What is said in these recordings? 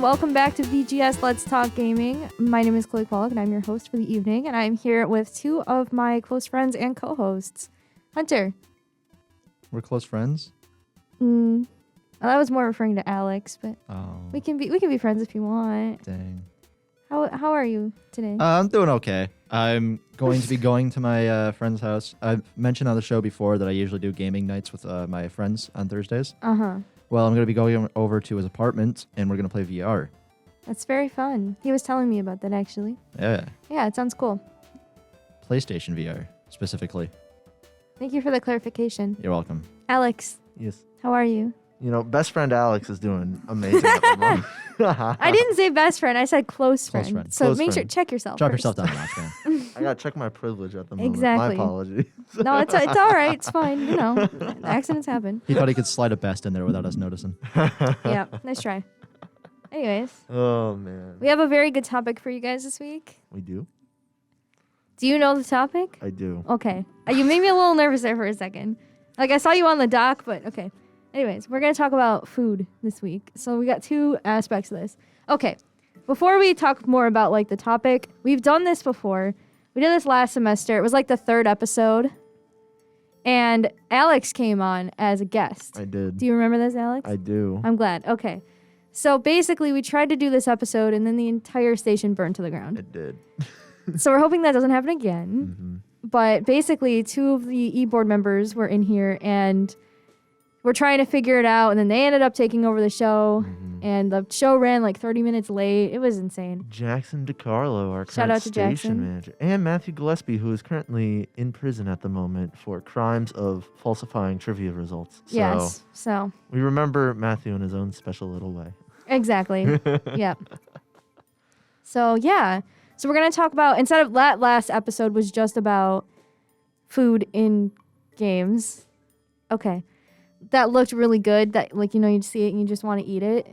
welcome back to VGS Let's Talk Gaming. My name is Chloe Pollock, and I'm your host for the evening, and I'm here with two of my close friends and co-hosts. Hunter. We're close friends? Well, I was more referring to Alex, but Oh, we can be friends if you want. dang. How are you today? I'm doing okay. I'm going to be going to my friend's house. I've mentioned on the show before that I usually do gaming nights with my friends on Thursdays. Uh-huh. Well, I'm going to be going over to his apartment, and we're going to play VR. That's very fun. He was telling me about that, actually. Yeah. Yeah, it sounds cool. PlayStation VR, specifically. Thank you for the clarification. You're welcome. Alex, Yes. how are you? You know, best friend Alex is doing amazing at the moment. I didn't say best friend. I said close friend. Close friend. So Close make sure, friend. check yourself Drop first. yourself down a notch, man. I gotta check my privilege at the moment. Exactly. My apologies. No, it's all right. It's fine. You know, accidents happen. He thought he could slide a best in there without us noticing. Yeah, nice try. Anyways, Oh man. we have a very good topic for you guys this week. We do? Do you know the topic? I do. Okay. You made me a little nervous there for a second. Like, I saw you on the dock, but okay. Anyways, we're going to talk about food this week. So we got two aspects of this. Okay. Before we talk more about, like, the topic, we've done this before. We did this last semester. It was, like, the third episode. And Alex came on as a guest. I did. Do you remember this, Alex? I do. I'm glad. Okay. So basically, we tried to do this episode, and then the entire station burned to the ground. It did. So we're hoping that doesn't happen again. Mm-hmm. But basically, two of the e-board members were in here, and we're trying to figure it out. And then they ended up taking over the show, and the show ran like 30 minutes late. It was insane. Jackson DiCarlo, our Shout current out to station Jackson. manager, and Matthew Gillespie, who is currently in prison at the moment for crimes of falsifying trivia results. So Yes. So we remember Matthew in his own special little way. exactly. Yep. So yeah. So we're gonna talk about, instead of that last episode was just about food in games. Okay. That looked really good. That, like, you know, you see it and you just want to eat it.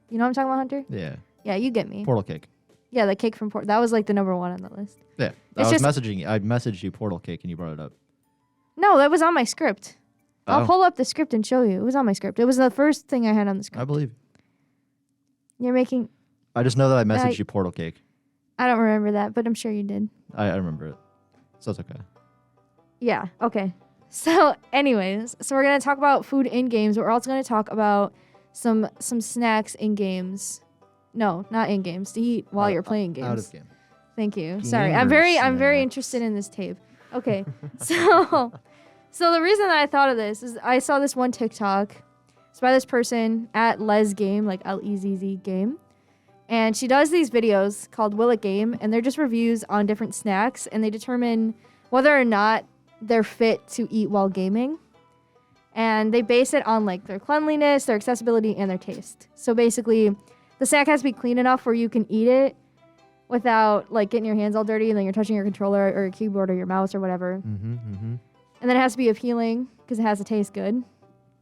You know what I'm talking about, Hunter? Yeah. Yeah, you get me. Portal cake. Yeah, the cake from Port. That was like the number one on the list. Yeah. It's I messaged you portal cake, and you brought it up. No, that was on my script. I'll Oh. pull up the script and show you. It was on my script. It was the first thing I had on the I script. believe. You're making... I just know that I messaged you portal cake. I don't remember that, but I'm sure you did. I remember it. So it's okay. Yeah, okay. So anyways, so we're going to talk about food in games, but we're also going to talk about some snacks in games. No, not in games. To eat while you're playing games. Out of game. Thank you. Sorry. I'm Gamer very snacks. interested in this tape. Okay. So the reason that I thought of this is I saw this one TikTok. It's by this person at Les Game, like Lezz Game. And she does these videos called Will It Game, and they're just reviews on different snacks, and they determine whether or not they're fit to eat while gaming. And they base it on like their cleanliness, their accessibility, and their taste. So basically, the snack has to be clean enough where you can eat it without like getting your hands all dirty, and then you're touching your controller or your keyboard or your mouse or whatever. Mm-hmm, mm-hmm. And then it has to be appealing because it has to taste good.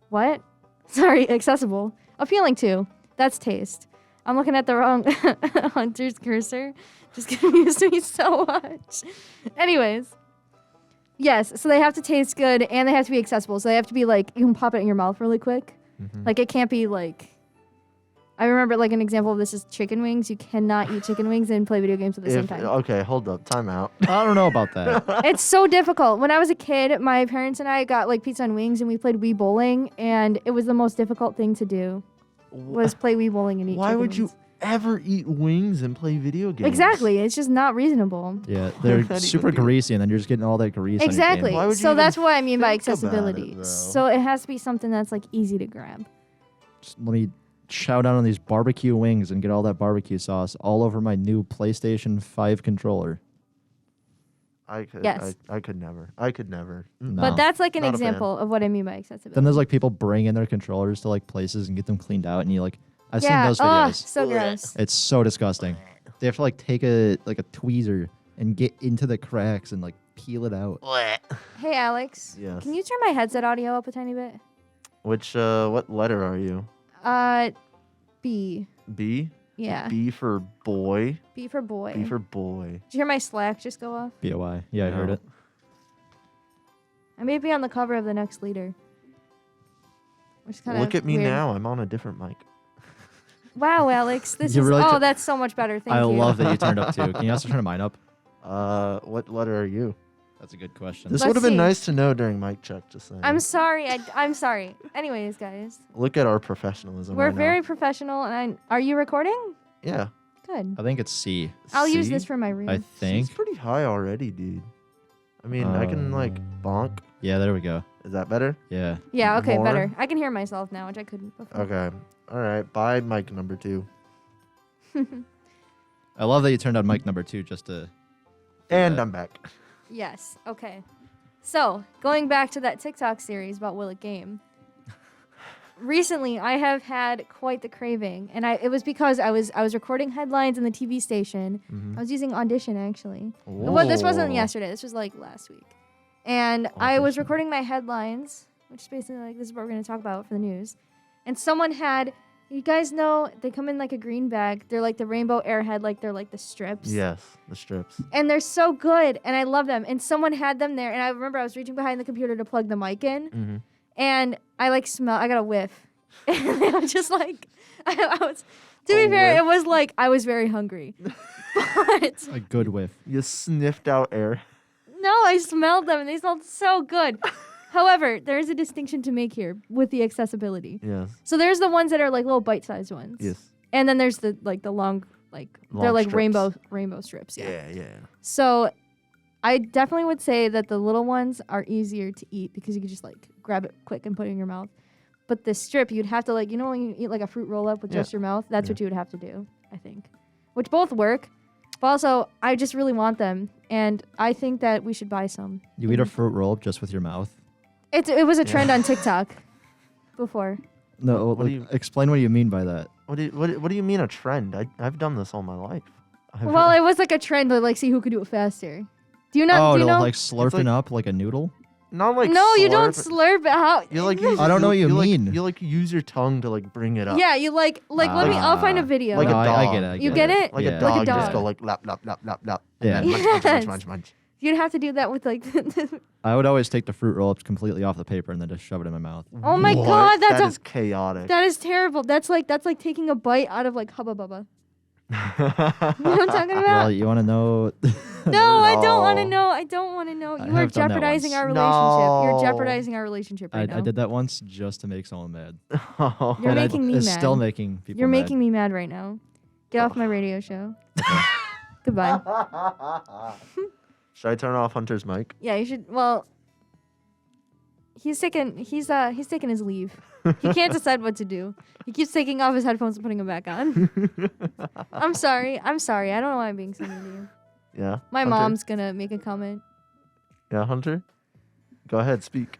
What? Sorry, accessible. Appealing too. That's taste. I'm looking at the wrong Hunter's cursor. Just confused me so much. Anyways. Yes, so they have to taste good and they have to be accessible. So they have to be like, you can pop it in your mouth really quick. Mm-hmm. Like, it can't be like... I remember like an example of this is chicken wings. You cannot eat chicken wings and play video games at the same time. Okay, hold up. Time out. I don't know about that. It's so difficult. When I was a kid, my parents and I got like pizza and wings and we played Wii bowling, and it was the most difficult thing to do was play Wii bowling and eat Why chicken would you wings. ever eat wings and play video games? Exactly. It's just not reasonable. Yeah, How they're do you super do- greasy, and then you're just getting all that grease. Exactly. Why would you So even that's what I mean by think about accessibility. it, though? So it has to be something that's like easy to grab. Just let me chow down on these barbecue wings and get all that barbecue sauce all over my new PlayStation 5 controller. I could. Yes. I could never. I could never. No. But that's like an Not a fan. example of what I mean by accessibility. Then there's like people bring in their controllers to like places and get them cleaned out, and you like I've seen yeah. those Oh, videos. so gross. It's so disgusting. They have to like take a tweezer and get into the cracks and like peel it out. Hey, Alex. Yes. Can you turn my headset audio up a tiny bit? Which what letter are you? B. B. Yeah. B for boy. B for boy. B for boy. Did you hear my Slack just go off? BOI. Yeah, I heard No. it. I may be on the cover of the next leader. Which is kind Look of at me weird. now. I'm on a different mic. Wow, Alex, this You is. really Oh, that's so much better. Thank I you. love that you turned up 2. Can you also turn mine up? What letter are you? That's a good question. This Let's would have been see. nice to know during mic check. Just saying. I'm sorry. I'm sorry. Anyways, guys, Look at our professionalism. we're right now. very professional. And are you recording? Yeah. Good. I think it's C. I'll use See? this for my room. I It's think. pretty high already, dude. I mean, I can like bonk. Yeah, there we go. Is that better? Yeah. Yeah. Okay. More? Better. I can hear myself now, which I couldn't before. Okay. All right. Bye, mic number 2. I love that you turned on mic number 2 just to. And Yeah. I'm back. Yes. Okay. So going back to that TikTok series about Will It Game. Recently, I have had quite the craving, and it was because I was recording headlines in the TV station. Mhm. I was using Audition actually. Well, this wasn't Oh. yesterday. This was like last week, and I was Audition. recording my headlines, which is basically like this is what we're gonna talk about for the news. And someone had, you guys know, they come in like a green bag. They're like the rainbow airhead, like they're like the strips. Yes, the strips. And they're so good, and I love them. And someone had them there, and I remember I was reaching behind the computer to plug the mic in, Mm-hmm. and I like I got a whiff, and I was just like, I was. To be A fair, whiff? it was like I was very hungry, but A good whiff. You sniffed out air. no, I smelled them, and they smelled so good. However, there is a distinction to make here with the accessibility. Yes. So there's the ones that are like little bite-sized ones, Yes. and then there's the long, like they're Long like strips. rainbow strips. Yeah. Yeah. So I definitely would say that the little ones are easier to eat because you can just like grab it quick and put it in your mouth. But the strip, you'd have to like, you know when you eat like a fruit roll up with Yeah. just your mouth? That's Yeah. what you would have to do, I think. Which both work. But also, I just really want them. And I think that we should buy some. You eat a fruit roll up just with your mouth? It was a Yeah. trend on TikTok before. No, What do like, you- explain what you mean by that. What do you mean a trend? I've done this all my life. Well, it was like a trend to like see who could do it faster. Do you not? Oh, do you to know? like slurping up like a noodle? not like no, you don't slurp. slurp it. How? You like I don't know what you mean. Like, you like use your tongue to like bring it up. Yeah, you like let me. I'll find a video. Like No, a I dog. get it. I You get get it? Like Yeah. a dog. Like a You just dog. go like lap lap lap lap lap. Yeah. And then munch, munch, Yes. munch, munch, munch. You'd have to do that with like. I would always take the fruit roll ups completely off the paper and then just shove it in my mouth. Oh my What? God, that's that a- is chaotic. That is terrible. That's like taking a bite out of like Hubba Bubba. You know what I'm talking Well, about? you want to know? No, I don't want to No. know. I don't want to know. I You are have done that jeopardizing once. our relationship. You're No. jeopardizing our relationship right now. I did that once just to make someone mad. You're And making me it's mad. still making people You're mad. making me mad right now. Get off my radio show. Goodbye. Should I turn off Hunter's mic? Yeah, you should. Well, he's taking his leave. He can't decide what to do. He keeps taking off his headphones and putting them back on. I'm sorry. I don't know why I'm being so mean to you. Yeah. My Hunter? mom's gonna make a comment. Yeah, Hunter. Go ahead, speak.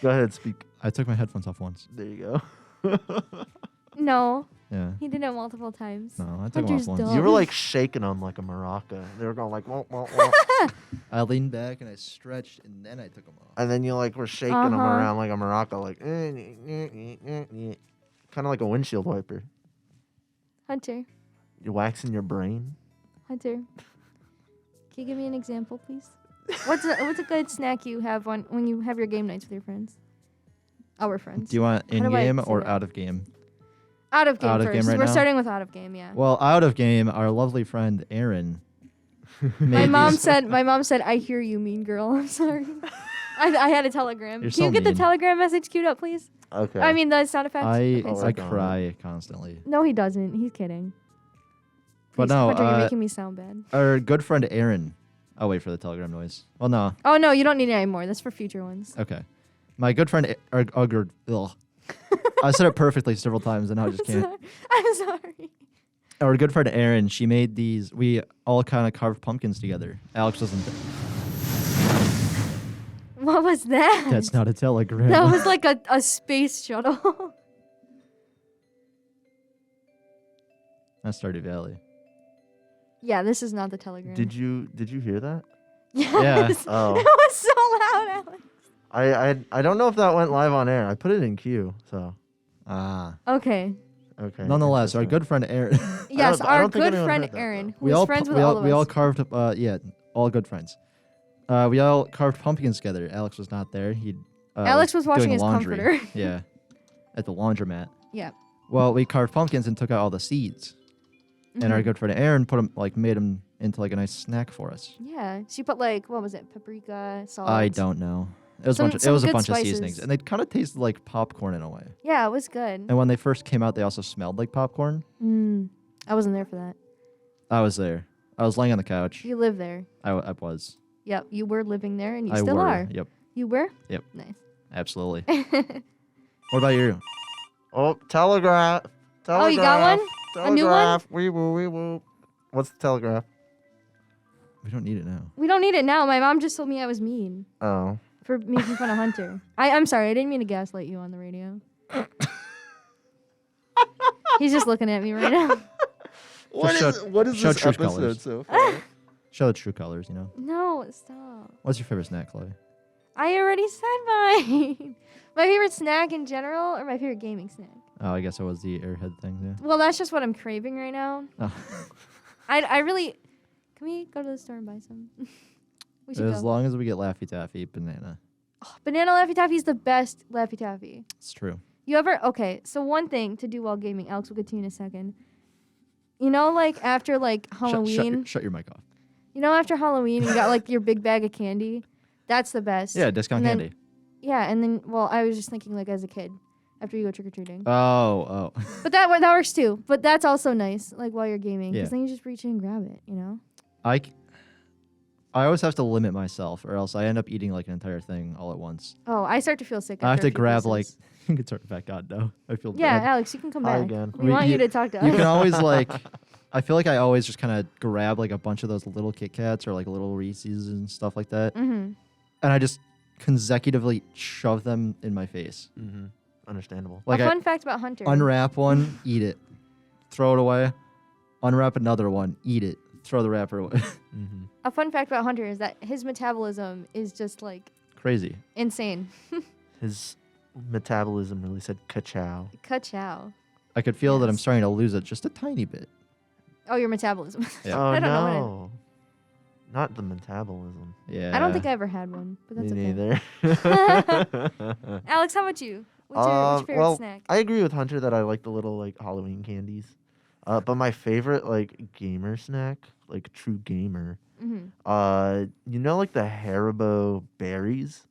Go ahead, speak. I took my headphones off once. There you go. No, Yeah. he did it multiple times. No, I took them Hunter's off once. dumb. You were like shaking them like a maraca. They were going like, wah, wah, wah. I leaned back and I stretched and then I took them off. And then you like were shaking them Uh-huh. around like a maraca, like kind of like a windshield wiper. Hunter, You're waxing your brain. Hunter, can you give me an example, please? What's a good snack you have when you have your game nights with your friends? Our friends. Do you want How do I in game say or that? out of game? Out of game Out of first. game right We're now? starting with out of game, yeah. Well, out of game, our lovely friend Aaron. My made mom these- said, "I hear you, mean girl." I'm sorry. I had a telegram. You're Can you so get the mean. telegram message queued up, please? Okay. I mean the sound effects. I Oh, so- I work on cry constantly. no, he doesn't. He's kidding. But Please, no, Hunter, you're making me sound bad. Our good friend Aaron. I'll wait for the telegram noise. Well, no. Oh no, you don't need it anymore. That's for future ones. Okay. My good friend, I said it perfectly several times and now I just can't. I'm sorry. Our good friend Erin, she made these. We all kind of carved pumpkins together. Alex wasn't. What was that? That's not a telegram. That was like a space shuttle. That's Stardew Valley. Yeah, this is not the telegram. Did you hear that? Yes. Oh. It was so loud, Alex. I don't know if that went live on air. I put it in queue, so Ah. Okay. okay. Nonetheless, our interesting. good friend Erin. Yes, I our don't think good anyone friend heard that, Aaron, though. who is friends with all of us. We all carved. Yeah, all good friends. We all carved pumpkins together. Alex was not there. He. Alex was washing doing his laundry. comforter. Yeah. At the laundromat. Yeah. Well, we carved pumpkins and took out all the seeds. And our Mhm. good friend Aaron made them into like a nice snack for us. Yeah. She put like, what was it? Paprika, salt. I don't know. It was Some it was a good bunch of spices. seasonings, and they kind of tasted like popcorn in a way. Yeah, it was good. And when they first came out, they also smelled like popcorn. I wasn't there for that. I was there. I was laying on the couch. You live there. I was. Yep. You were living there, and you I still were. are. Yep. You were? Yep. Nice. Absolutely. What about you? Oh, telegraph. Oh, you got one? A new one? Telegraph. Wee woo, wee woo. What's the telegraph? We don't need it now. We don't need it now. My mom just told me I was mean Oh. for making fun of Hunter. I'm sorry. I didn't mean to gaslight you on the radio. He's just looking at me right now. What is show this true episode colors. so far? Show the true colors, you know. No, stop. What's your favorite snack, Chloe? I already said mine. My favorite snack in general or my favorite gaming snack? Oh, I guess it was the airhead thing, yeah. Well, that's just what I'm craving right now. Oh. I really... Can we go to the store and buy some? We should As go. long as we get Laffy Taffy banana. Oh, banana Laffy Taffy is the best Laffy Taffy. It's true. You ever... Okay, so one thing to do while gaming. Alex, we'll get to you in a second. You know, like, after, like, Halloween... Shut your mic off. You know, after Halloween, you got, like, your big bag of candy? That's the best. Yeah, discount And then- candy. Yeah, and then... Well, I was just thinking, like, as a kid. After you go trick-or-treating. Oh. But that works, too. But that's also nice, like, while you're gaming. Because Yeah. then you just reach in and grab it, you know? I always have to limit myself, or else I end up eating like an entire thing all at once. Oh, I start to feel sick. I have after a to few grab like. pieces. You can turn it back on now. I feel Yeah, bad. Alex, you can come Hi back. again. We want you to talk to us. You can always like. I feel like I always just kind of grab like a bunch of those little Kit Kats or like little Reese's and stuff like that, Mm-hmm. and I just consecutively shove them in my face. Mm-hmm. Understandable. Like a I fun fact about Hunter. unwrap one, eat it, throw it away, unwrap another one, eat it, throw the wrapper away. Mm-hmm. A fun fact about Hunter is that his metabolism is just like Crazy. insane. His metabolism really said ka-chow. Ka-chow. I could feel that I'm Yes. starting to lose it just a tiny bit. Oh, your metabolism. Yeah. Oh, I don't know what no. Not the metabolism. Yeah. I don't think I ever had one, but that's Me okay. neither. Alex, how about you? What's your favorite well, snack? I agree with Hunter that I like the little like Halloween candies. But my favorite like gamer snack, like true gamer, Mm-hmm. you know like the Haribo berries?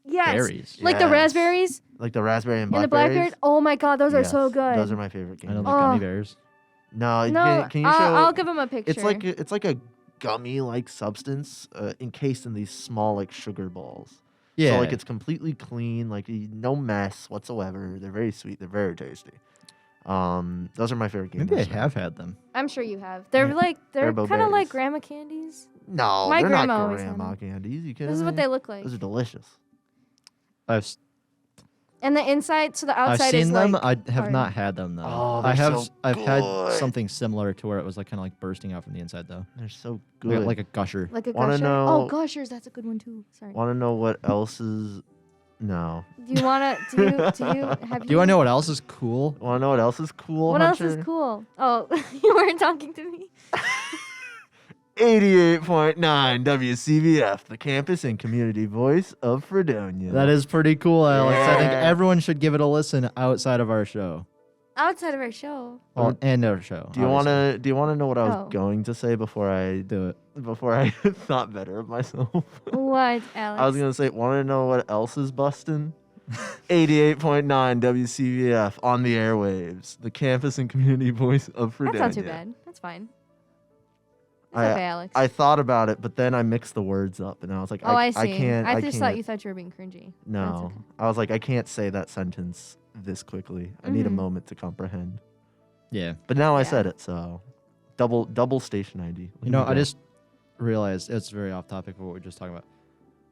Yes. Berries. Like the Yes. raspberries Like the raspberry and and the blackberries? blackberry. Oh my god, those are so Yes, good. Those are my favorite I know candies. the gummy Oh. bears. No, No, can you show? I'll give him a picture. It's like a gummy like substance encased in these small like sugar balls. Yeah. So like it's completely clean, like no mess whatsoever. They're very sweet. They're very tasty. Those are my favorite games. Maybe I have had them. I'm sure you have. They're Yeah. like they're Haribo kind of like berries. grandma candies. No, My they're grandma not always had grandma them. candies. You kidding This is what me? they look like. Those are delicious. I've s- And the inside, so the I've outside seen is them. like I have hard. not had them though. Oh, I they're have. so I've had good. something similar to where it was like kind of like bursting out from the inside though. They're so Like, good. like a gusher. like a Wanna gusher. know- Oh, gushers, that's a good one too. Sorry. Want to know what else is? No. Do you wanna? Do you have? Do you want to know what else is cool? Want to know what else is cool? What else Hunter? is cool? Oh, you weren't talking to me. 88.9 WCBF, the campus and community voice of Fredonia. That is pretty cool, Alex. I think Yeah. everyone should give it a listen outside of our show. Outside of our show. Well, and our show. Do you want to? Do you want to know what I was Oh. going to say before I do it? thought better of myself? What, Alex? I was gonna say, want to know what else is busting? 88.9 WCVF on the airwaves, the campus and community voice of Fredonia. That's not too bad. That's fine. It's I- okay, Alex. I thought about it, but then I mixed the words up, and I was like, I see. I can't. I I just can't. thought you thought you were being cringy. That's No, okay. I was like, I can't say that sentence this quickly. I need a Mhm. moment to comprehend. Yeah. But now I Yeah. said it, so double station ID. You know, I just realized it's very off topic for what we were just talking about.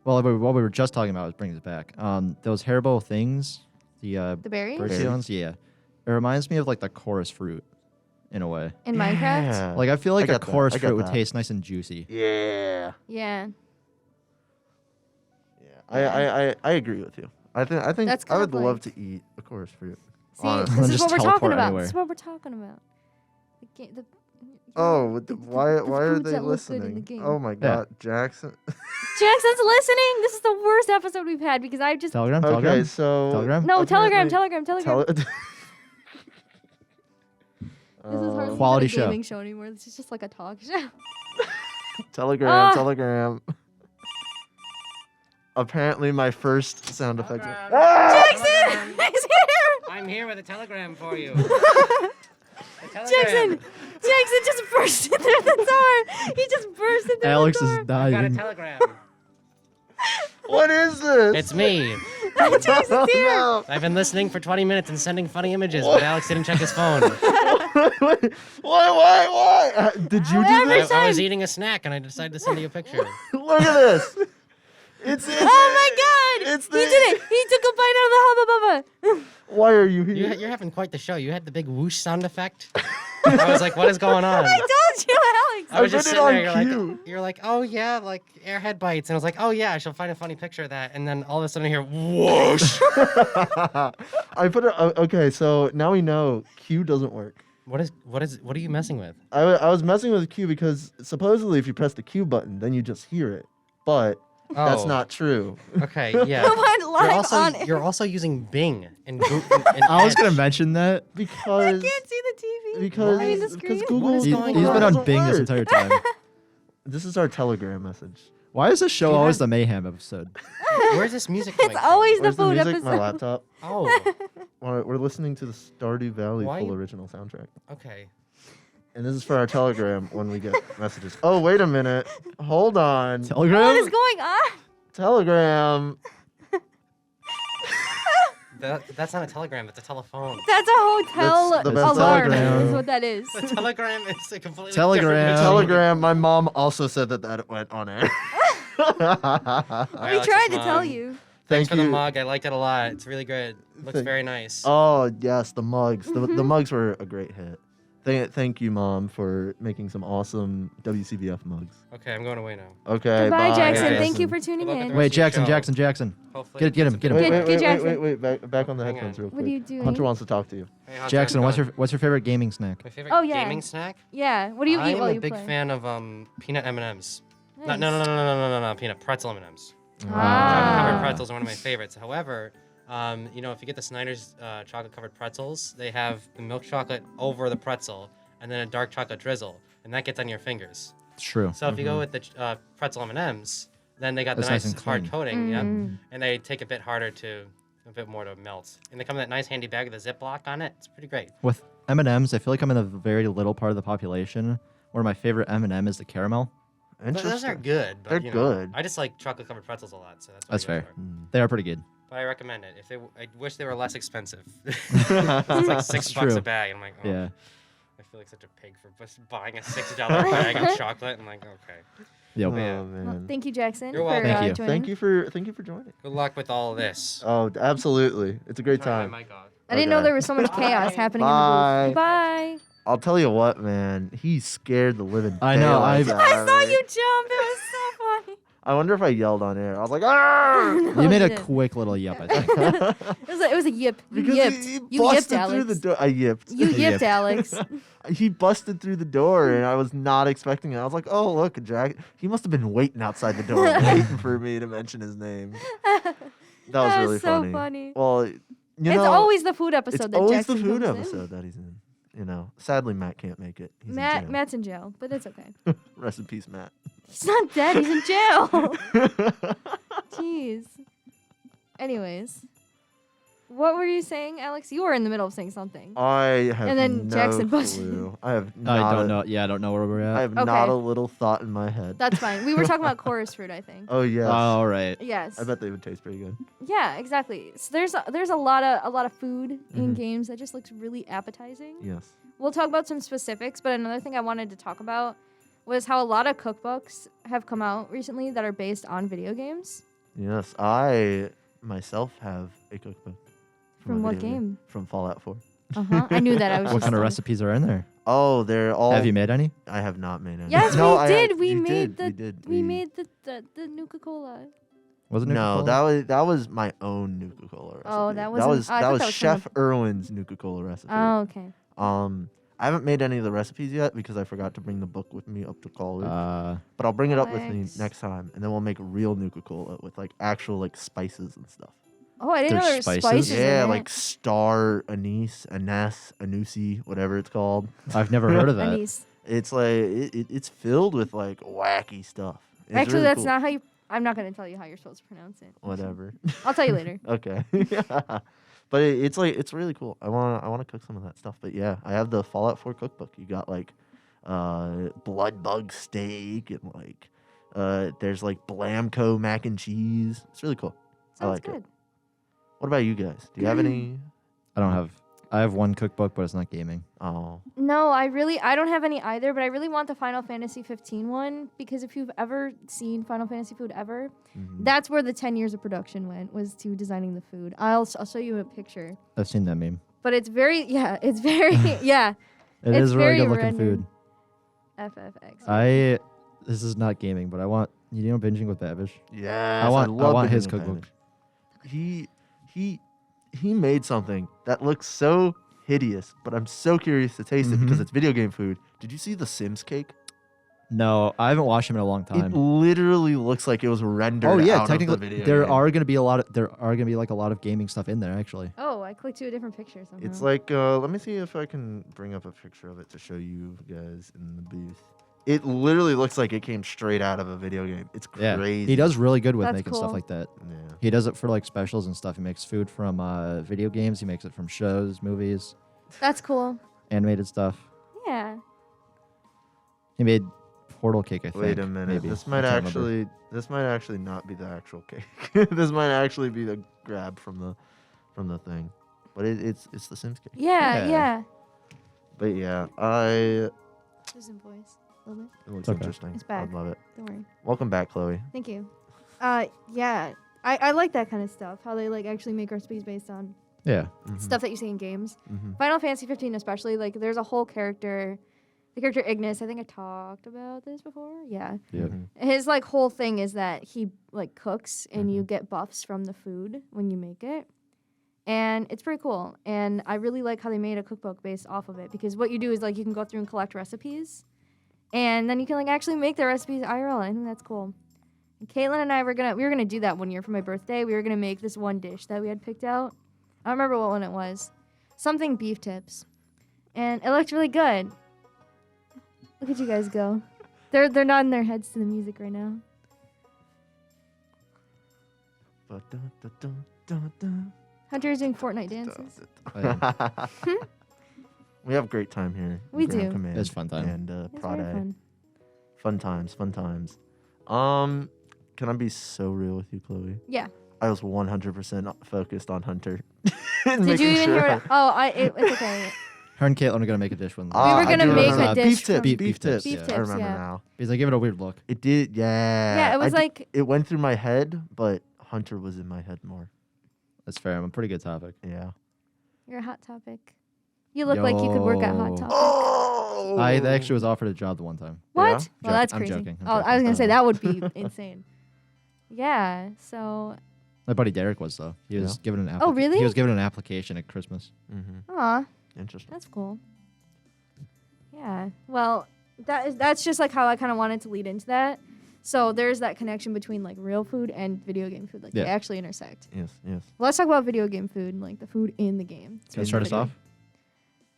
Well, what we were just talking about was bringing it back. Those Haribo things, the The berries? bird Berries. ones, yeah. It reminds me of like the chorus fruit, in a way. In Minecraft? Yeah. Like I feel like a get that. chorus I get fruit would that. taste nice and juicy. Yeah. Yeah. Yeah. I agree with you. I think That's I kind would of love like- to eat a chorus fruit. See, Honestly. this is Just what we're talking teleport about. anywhere. This is what we're talking about. The Oh, why the are foods they that look good in the listening? game. Oh my God, Jackson. Jackson's listening. This is the worst episode we've had because I just Telegram? Okay, Telegram? so Telegram? no apparently- telegram. Tele- This is hardly Quality even a show. gaming show anymore. This is just like a talk show. Telegram, Ah. Telegram. Apparently, my first sound effect. Jackson! He's here! I'm here with a telegram for you. Jackson! Jackson just burst in through the door! He just burst in through Alex the is door! I got a dying. telegram. What is this? It's me. Jackson's here! No. I've been listening for 20 minutes and sending funny images, but Alex didn't check his phone. Why? Did you do Every this? I was eating a snack and I decided to send you a picture. Look at this. It's Oh my god! It's He did it! He took a bite out of the Hubba Bubba! Why are you here? You're having quite the show. You had the big whoosh sound effect. I was like, what is going on? I told you, Alex! I was I just put it sitting there. on You're cue. like, oh yeah, like airhead bites, and I was like, oh yeah, I shall find a funny picture of that. And then all of a sudden, I hear whoosh. I put it. Okay, so now we know Q doesn't work. What are you messing with? I was messing with Q because supposedly if you press the Q button, then you just hear it. But that's Oh. not true. Okay, yeah. I went live on it. You're also using Bing and I was gonna mention that. I Because can't see the TV. because I mean the because screen. Google. What is He, going has on? been on doesn't Bing this work. entire time. This is our Telegram message. Why is this show You always have- the mayhem episode? Where's this music coming It's from? always the Where's the food music? episode. My laptop. Oh, We're listening to the Stardew Valley Why full you- original soundtrack. okay. And this is for our Telegram when we get messages. Oh, wait a minute. Hold on. Telegram? What is going on? Telegram. That's not a telegram. It's a telephone. That's a hotel That's the best alarm. telegram. Is what that is. A telegram is a completely Telegram. different machine. Telegram. My mom also said that went on air. We Alex's tried to mom. tell you. Thanks Thank for you. the mug. I liked it a lot. It's really good. Looks Thank- very nice. Oh yes, the mugs. The mugs were a great hit. Thank you, Mom, for making some awesome WCBF mugs. Okay, I'm going away now. Okay. Goodbye, bye, Jackson. guys. Thank you for tuning Good luck with in. the Wait, rest of your Jackson, show. Jackson, Jackson. Hopefully Get him, get him. Wait, Good- wait, good wait, Jackson. wait. Back on the Hang headphones on. real quick. What are you doing? Hunter wants to talk to you. Hey, how's Jackson, that what's going? your favorite gaming snack? My favorite Oh, yeah. gaming snack? Yeah. What do you eat I'm while a you big play? fan of peanut M&Ms. Nice. No, peanut pretzel M&Ms. Ah. Chocolate pretzels are one of my favorites. However, if you get the Snyder's chocolate covered pretzels, they have the milk chocolate over the pretzel and then a dark chocolate drizzle, and that gets on your fingers. It's true. So if you go with the pretzel M&Ms, then they got the That's nice nice and hard clean. coating, yep, Mm. and they take a bit more to melt. And they come in that nice handy bag with a Ziploc on it. It's pretty great. With M&Ms, I feel like I'm in a very little part of the population where my favorite M&M is the caramel. Those are Interesting. good. But, They're you know, good. I just like chocolate covered pretzels a lot, so that's what That's I go fair. for. They are pretty good. But I recommend it. I wish they were less expensive. It's like $6 That's a true. bag. I'm like, oh, Yeah. I feel like such a pig for just buying a $6 bag of chocolate. I'm like, okay. Yep. Oh Yeah. Well, man. thank you, Jackson, You're for welcome. Thank you. joining. Thank you for joining. Good luck with all this. Oh, absolutely. It's a great Turn time. my mic off. I didn't know Okay. there was so much chaos Bye. happening Bye. in the booth. Bye. I'll tell you what, man. He scared the living I know, daylights I've- out I of saw me. you jump. It was so funny. I wonder if I yelled on air. I was like, ah! No, You made a didn't. quick little yep, I think. It was a yip. You Because yipped. he You yipped, busted through the Alex. door. I yipped. You yipped, Yipped. Alex. He busted through the door, and I was not expecting it. I was like, oh, look, Jack. He must have been waiting outside the door, waiting for me to mention his name. That was really so funny. funny. Well, you It's know, always the food it's episode that always Jackson the food comes in. episode that he's in. You know, sadly, Matt can't make it. He's in jail. Matt's in jail, but it's okay. Rest in peace, Matt. He's not dead. He's in jail. Jeez. Anyways, what were you saying, Alex? You were in the middle of saying something. I have And then no Jackson busted. clue. I have not I don't a- know. Yeah, I don't know where we're I at. have not Okay. a little thought in my head. That's fine. We were talking about chorus fruit, I think. Oh yes. All right. Yes. I bet they would taste pretty good. Yeah, exactly. So there's a lot of food in Mhm. games that just looks really appetizing. Yes. We'll talk about some specifics, but another thing I wanted to talk about was how a lot of cookbooks have come out recently that are based on video games. Yes. I myself have a cookbook. From a what video game? From Fallout 4. Uh-huh. I knew that. I was What just kind of stumped. recipes are in there? Oh, they're all. Have you made any? I have not made any. Yes, no, we I did. had- We you made did. We did. We made the Nuka-Cola. Was it No, Nuka-Cola? that was my own Nuka-Cola recipe. Oh, that that wasn't- was oh, I that thought was that was Chef someone- Irwin's Nuka-Cola recipe. Oh, okay. I haven't made any of the recipes yet because I forgot to bring the book with me up to college. Uh, But I'll bring it up with me Alex. next time, and then we'll make real Nuka-Cola with like actual like spices and stuff. Oh, I didn't know There's there were spices? spices Yeah, in like it. star anise, anusi, whatever it's called. I've never heard of that. Anise. It's like it's filled with like wacky stuff. It's Actually, really that's cool. not how you. I'm not gonna tell you how you're supposed to pronounce it. Whatever. I'll tell you later. Okay. But it's like it's really cool. I wanna cook some of that stuff. But yeah, I have the Fallout 4 cookbook. You got like blood bug steak and like there's like Blamco mac and cheese. It's really cool. I Sounds like it. good. What about you guys? Do you have any? I have one cookbook, but it's not gaming. Oh, No, I don't have any either, but I really want the Final Fantasy 15 one because if you've ever seen Final Fantasy food ever, mhm. that's where the 10 years of production went, was to designing the food. I'll show you a picture. I've seen that meme. But it's very, it's very, yeah. It It's is really very good looking rendered. food. FFX. This is not gaming, but I want binging with Babish. Yes, I want love his Big Bang cookbook. Theory. He made something that looks so hideous, but I'm so curious to taste it because Mhm. it's video game food. Did you see the Sims cake? No, I haven't watched him in a long It time. literally looks like it was rendered. Oh yeah, out of the technically video there game. are gonna be like a lot of gaming stuff in there actually. Oh, I clicked to a different picture somehow. It's like let me see if I can bring up a picture of it to show you guys in the booth. It literally looks like it came straight out of a video game. It's Yeah, crazy. he does really good with That's making cool. stuff like that. Yeah. He does it for like specials and stuff. He makes food from video games. He makes it from shows, movies, That's cool. animated stuff. Yeah. He made Portal Cake, I think. Wait a minute. Maybe. This I might can't remember. actually not be the actual cake. This might actually be the grab from the thing. But it's the Sims cake. Yeah, Yeah. yeah. But yeah, Just in voice a little bit. it looks okay. interesting. It's back. I love it. Don't worry. Welcome back, Chloe. Thank you. Yeah. I like that kind of stuff. How they like actually make recipes based on Yeah. Mhm. stuff that you see in games. Mhm. Final Fantasy 15 especially, like there's a whole character, the character Ignis. I think I talked about this before. Yeah. Yeah. Mhm. His like whole thing is that he like cooks and you Mhm. get buffs from the food when you make it. And it's pretty cool. And I really like how they made a cookbook based off of it because what you do is like you can go through and collect recipes and then you can like actually make the recipes IRL. I think that's cool. And Caitlin and I were gonna do that one year for my birthday. We were gonna make this one dish that we had picked out. I don't remember what one it was. Something beef tips. And it looked really good. Look at you guys go. They're nodding their heads to the music right now. Ba-dun-dun-dun-dun-dun. Hunter's doing Fortnite dances. Oh, yeah. We have a great time here. in We Grand do. Command It's fun time. And It's Prod very A. fun. Fun times, fun times. Can I be so real with you, Chloe? Yeah. I was 100% focused on Hunter. Did you even hear it? Oh, it's okay. Her and Caitlin are gonna make a dish one. We were gonna make a dish beef tips. from- Beef tips. Beef I tips, remember yeah. now. Because I give it a weird look. It did, yeah. Yeah, it was like it went through my head, but Hunter was in my head more. That's fair. I'm a pretty good topic. Yeah. you're a hot topic. You look like you could work at Hot Yo. Topic. Oh! I actually was offered a job the one time. What? Yeah? Well, Joke- that's I'm crazy. joking, I'm Oh, I was joking. gonna say that would be insane. Yeah. So, My buddy Derek was though. He was Yeah? given an Oh, really? He was given an application at Christmas. Mm-hmm. aw, Interesting. that's cool. Yeah. Well, that's just like how I kind of wanted to lead into that. So there's that connection between like real food and video game food. Like Yeah. they actually intersect. Yes, yes. Let's talk about video game food and like the food in the game. Can you start us off?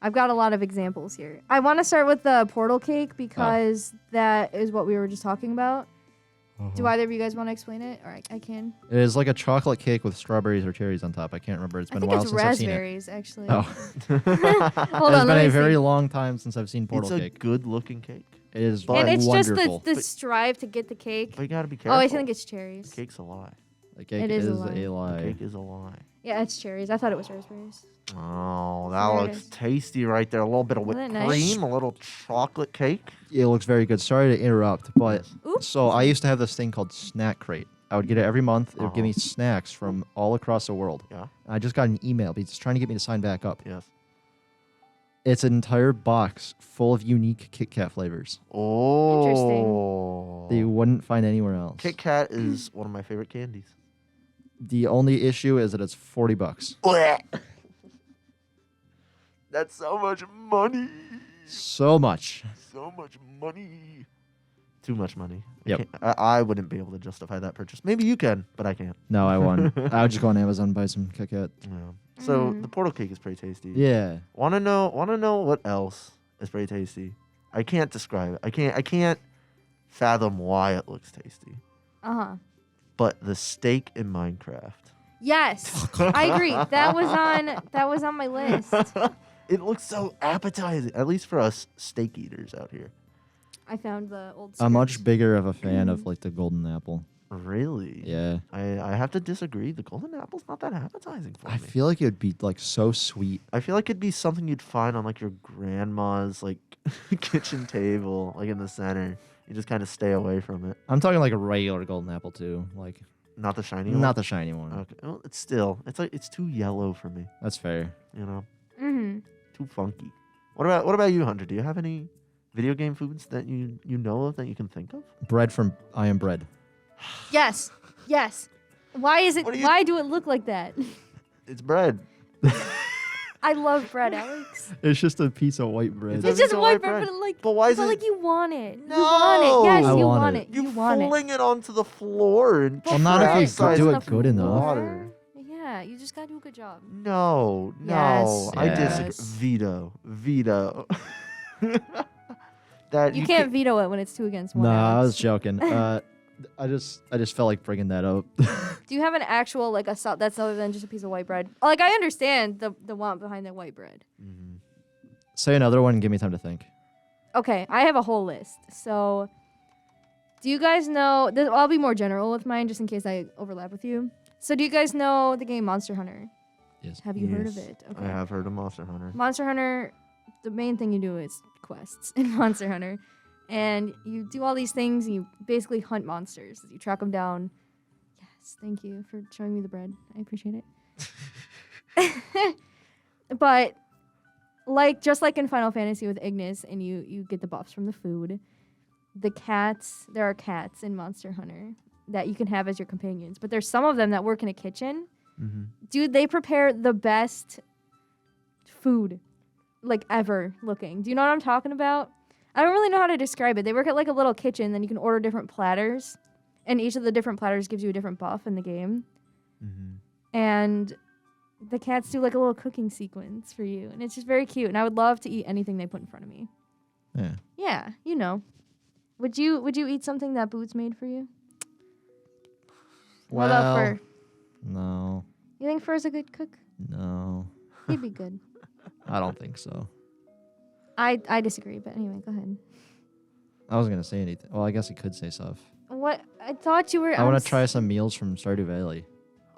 I've got a lot of examples here. I want to start with the portal cake because that is what we were just talking about. Do either of you guys want to explain it? Or I can. It is like a chocolate cake with strawberries or cherries on top. I can't remember. It's I been a think while it's since I've seen it. raspberries, actually. Oh, Hold it's on, been let a me very see. long time since I've seen Portal It's a Cake. good-looking cake. It is But- And it's just wonderful. the strive to get the cake. But you gotta be careful. Oh, I think it's cherries. The cake's a lie. The cake It is a lie. The lie. cake is a lie. Yeah, it's cherries. I thought it was raspberries. Oh, that There it looks is. tasty right there. A little bit of Isn't whipped that nice? cream, a little chocolate cake. It looks very good. Sorry to interrupt, but Oops. so I used to have this thing called Snack Crate. I would get it every month. It would give me snacks from all across the world. Yeah. I just got an email. He's trying to get me to sign back up. Yes. It's an entire box full of unique Kit Kat flavors Oh. that you wouldn't find anywhere else. Kit Kat is one of my favorite candies. The only issue is that it's $40. That's so much money. So much. So much money. Too much money. Yep. I wouldn't be able to justify that purchase. Maybe you can, but I can't. No, I won't. I would just go on Amazon and buy some Kit Kat. Yeah. So Mm. the portal cake is pretty tasty. Yeah. Wanna know what else is pretty tasty? I can't describe it. I can't fathom why it looks tasty. Uh-huh. But the steak in Minecraft. Yes. I agree. That was on my list. It looks so appetizing, at least for us steak eaters out here. I found the old I'm much script. bigger of a fan of like the golden apple. Really? Yeah. I have to disagree. The golden apple's not that appetizing for I me. feel like it would be like so sweet. I feel like it'd be something you'd find on like your grandma's like kitchen table, like in the center. You just kind of stay away from it. I'm talking like a regular golden apple too. Like Not the shiny one. not the shiny one. Okay. Well, it's like it's too yellow for me. That's fair. You know, Mm-hmm. too funky. What about you, Hunter? Do you have any video game foods that you know of that you can think of? Bread from I Am Bread. Yes. Yes. Why is it? What are you- Why do it look like that? It's bread. I love bread, Alex. It's just a piece of white bread. It's It's a just piece of white white bread, bread. but like, But why is but it? like you want it. No! You want it. Yes, I you want want it. it. You You want it. fling it onto the floor and Well, not if you capsize do it it in good enough. Water. Yeah, you just gotta do a good job. No, Yes. I Yes. disagree. Veto. That You can't veto it when it's 2 against 1. No, I Alex. was joking. I just felt like bringing that up. Do you have an actual like a that's other than just a piece of white bread? Like I understand the want behind the white bread. Mhm. Say another one and give me time to think. Okay, I have a whole list. So, do you guys know? I'll be more general with mine, just in case I overlap with you. So, do you guys know the game Monster Hunter? Yes. Have you heard of Yes, it? I have heard of Monster Hunter. Monster Hunter, the main thing you do is quests in Monster Hunter. And you do all these things, and you basically hunt monsters. You track them down. Yes, thank you for showing me the bread. I appreciate it. But, just like in Final Fantasy with Ignis, and you get the buffs from the food, there are cats in Monster Hunter that you can have as your companions. But there's some of them that work in a kitchen. Mm-hmm. Dude, they prepare the best food, ever looking. Do you know what I'm talking about? I don't really know how to describe it. They work at a little kitchen, then you can order different platters, and each of the different platters gives you a different buff in the game. Mm-hmm. And the cats do a little cooking sequence for you, and it's just very cute. And I would love to eat anything they put in front of me. Yeah. Yeah, you know. Would you eat something that Boots made for you? What about Fur? No. You think Fur's a good cook? No. He'd be good. I don't think so. I disagree, but anyway, go ahead. I wasn't gonna say anything. Well, I guess I could say stuff. What? I thought you were. I want to try some meals from Stardew Valley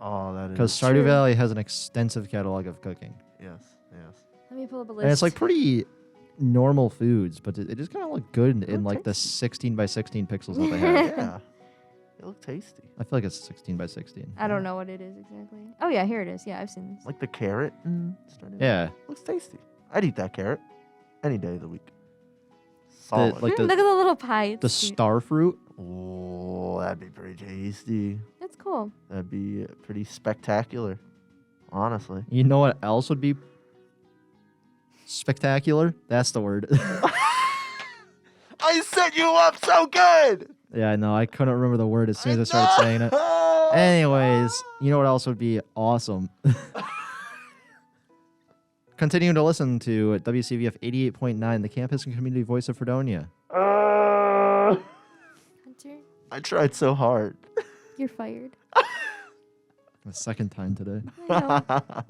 Oh, that is. because Stardew True. Valley has an extensive catalog of cooking, Yes, yes. Let me pull up a list. and it's pretty normal foods, but it just kind of look good in It the tastes- 16 by 16 pixels that they have. Yeah. They look tasty. I feel like it's 16 by 16. I don't know what it is exactly. Oh yeah, here it is. Yeah, I've seen this. Like the carrot in Stardew. Yeah, Looks tasty. I'd eat that carrot any day of the week. Solid. like Look at the little pie. the It's cute. star fruit. Oh, that'd be pretty tasty. That's cool. That'd be pretty spectacular. Honestly. You know what else would be spectacular? That's the word. I set you up so good. Yeah, I know. I couldn't remember the word as soon as I started saying it. Anyways, you know what else would be awesome? Continuing to listen to WCVF 88.9, the campus and community voice of Fredonia. Hunter, I tried so hard. you're fired. The second time today. I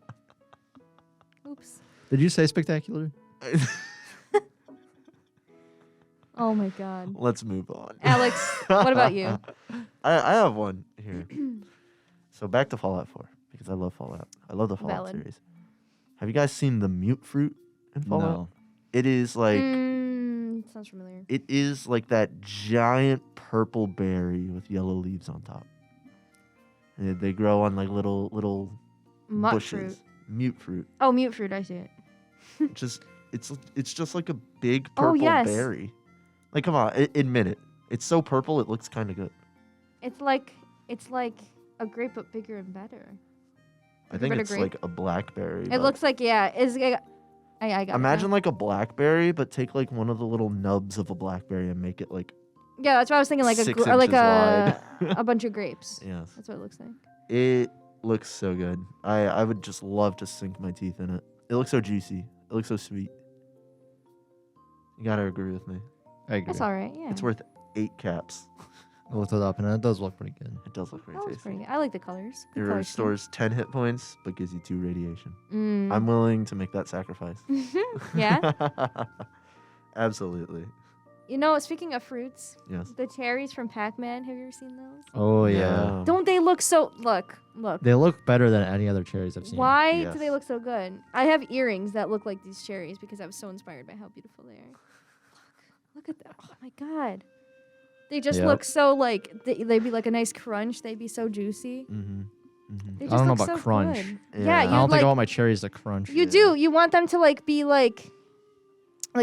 know. Oops. Did you say spectacular? Oh my God. Let's move on. Alex, what about you? I have one here. So back to Fallout 4 because I love Fallout. I love the Fallout Valid. series. Have you guys seen the mute fruit in Fallout? No. It is like Sounds familiar. it is like that giant purple berry with yellow leaves on top. And they grow on little Mutt bushes. fruit. Mute fruit. Oh, mute fruit. I see it. It's just like a big Oh, purple yes. berry. Like come on, admit it. It's so purple it looks kind of good. It's like a grape, but bigger and better. I think bit of it's grape? like a blackberry. It but- looks like It's I got it Imagine now. like a blackberry, but take like one of the little nubs of a blackberry and make it like Yeah, that's what I was thinking. Like 6 like inches wide. a bunch of grapes. Yes. That's what it looks like. It looks so good. I would just love to sink my teeth in it. It looks so juicy. It looks so sweet. You gotta agree with me. I agree. That's all right. Yeah. It's worth 8 caps. I looked it up, and it does look pretty good. It does look very That was tasty. pretty good. I like the colors. It Good color restores 10 hit points, but gives you 2 radiation. scheme. I'm willing to make that sacrifice. Yeah. Absolutely. You know, speaking of fruits, Yes. the cherries from Pac-Man. Have you ever seen those? Oh yeah. Don't they look so? Look. They look better than any other cherries I've seen. Why Yes. do they look so good? I have earrings that look like these cherries because I was so inspired by how beautiful they are. Look at that. Oh my god. They just Yep. look so like they'd be like a nice crunch. They'd be so juicy. Mm-hmm. Mm-hmm. They I just don't know look about so crunch. good. Yeah. Yeah, I you I don't like think I want my cherries to crunch. you Yeah. do. You want them to like be like